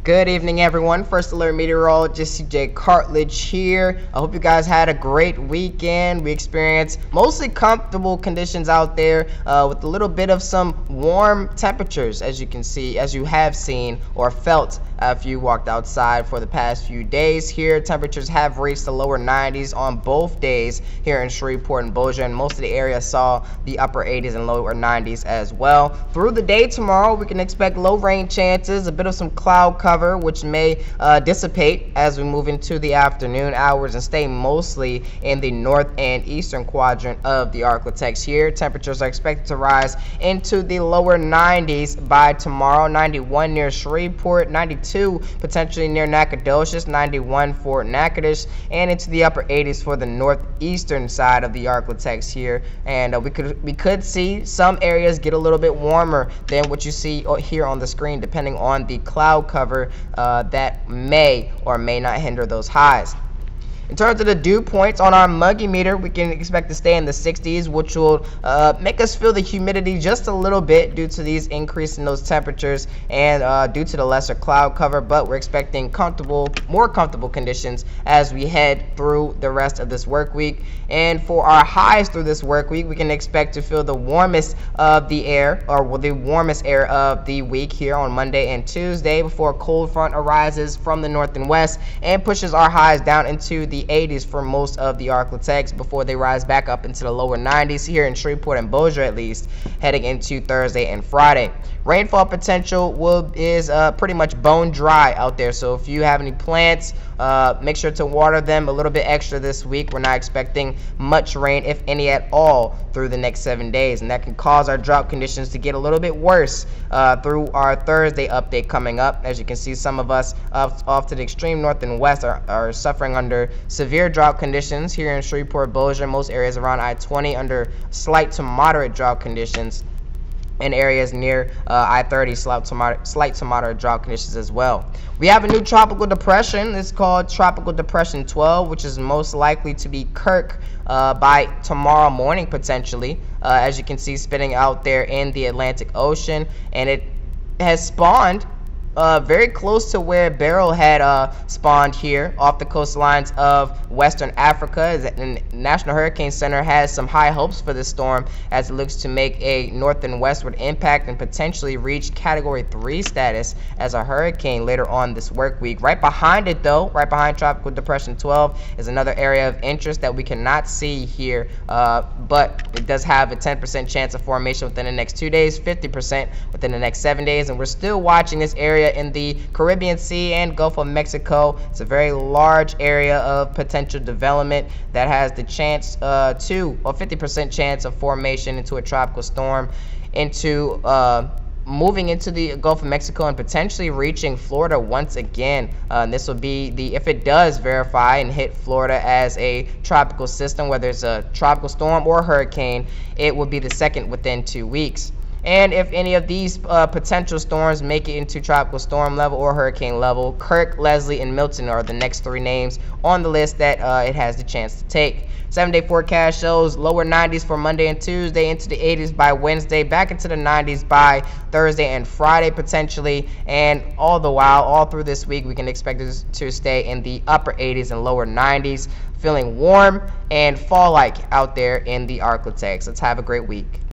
Good evening, everyone. First Alert Meteorologist CJ Cartledge here. I hope you guys had a great weekend. We experienced mostly comfortable conditions out there with a little bit of some warm temperatures, as you can see, as you have seen or felt if you walked outside for the past few days here. Temperatures have reached the lower 90s on both days here in Shreveport and Bossier, and most of the area saw the upper 80s and lower 90s as well. Through the day tomorrow, we can expect low rain chances, a bit of some cloud cover, which may dissipate as we move into the afternoon hours and stay mostly in the north and eastern quadrant of the Arklatex here. Temperatures are expected to rise into the lower 90s by tomorrow. 91 near Shreveport, 92 potentially near Nacogdoches, 91 for Natchitoches, and into the upper 80s for the northeastern side of the Arklatex here. And we could see some areas get a little bit warmer than what you see here on the screen, depending on the cloud cover that may or may not hinder those highs. In terms of the dew points on our Muggy meter, we can expect to stay in the 60s, which will make us feel the humidity just a little bit due to these increase in those temperatures and due to the lesser cloud cover. But we're expecting more comfortable conditions as we head through the rest of this work week. And for our highs through this work week, we can expect to feel the warmest of the air, or the warmest air of the week here on Monday and Tuesday, before a cold front arises from the north and west and pushes our highs down into the 80s for most of the Arklatex before they rise back up into the lower 90s here in Shreveport and Bossier, at least heading into Thursday and Friday. Rainfall potential is pretty much bone dry out there, so if you have any plants, make sure to water them a little bit extra this week. We're not expecting much rain, if any at all, through the next 7 days, and that can cause our drought conditions to get a little bit worse through our Thursday update coming up. As you can see, some of us off to the extreme north and west are suffering under severe drought conditions here in Shreveport, Bossier, most areas around I-20 under slight to moderate drought conditions, in areas near I-30, slight to moderate drought conditions as well. We have a new tropical depression. It's called Tropical Depression 12, which is most likely to be Kirk by tomorrow morning, potentially, as you can see, spinning out there in the Atlantic Ocean. And it has spawned very close to where Beryl had spawned here off the coastlines of Western Africa. The National Hurricane Center has some high hopes for this storm as it looks to make a north and westward impact and potentially reach Category 3 status as a hurricane later on this work week. Right behind it, though, right behind Tropical Depression 12, is another area of interest that we cannot see here, but it does have a 10% chance of formation within the next 2 days, 50% within the next 7 days, and we're still watching this area in the Caribbean Sea and Gulf of Mexico. It's a very large area of potential development that has the chance or 50% chance of formation into a tropical storm, into moving into the Gulf of Mexico and potentially reaching Florida once again. This will be if it does verify and hit Florida as a tropical system, whether it's a tropical storm or hurricane, it will be the second within 2 weeks. And if any of these potential storms make it into tropical storm level or hurricane level, Kirk, Leslie, and Milton are the next 3 names on the list that it has the chance to take. 7-day forecast shows lower 90s for Monday and Tuesday, into the 80s by Wednesday, back into the 90s by Thursday and Friday potentially. And all the while, all through this week, we can expect it to stay in the upper 80s and lower 90s, feeling warm and fall-like out there in the Arklatex. Let's have a great week.